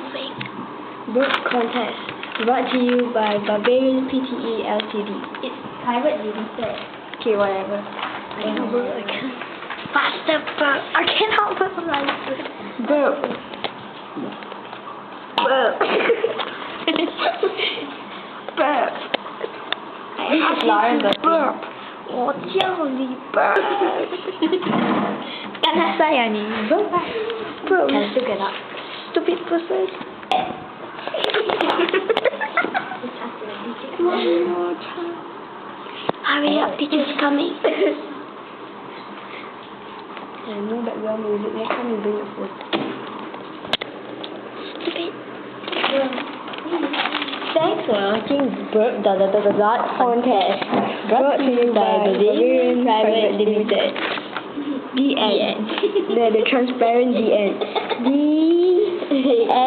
moving. Burp contest brought to you by Barbarian Pte.Ltd. It's private limited. Okay, whatever. I can't burp. I can't. Faster burp. I cannot burp like this. Burp. Burp. Burp. This is Lauren burping. Burp. 我叫你 burp. 干他啥呀你 burp. Burp. Can I still get up? Stupid person. One more time. Hurry up, teacher's coming. And no background music. Next time you bring your phone. Stupid. Thanks for watching Burp contest brought to you by Barbarian Private Limited. The end. The transparent the end. The end.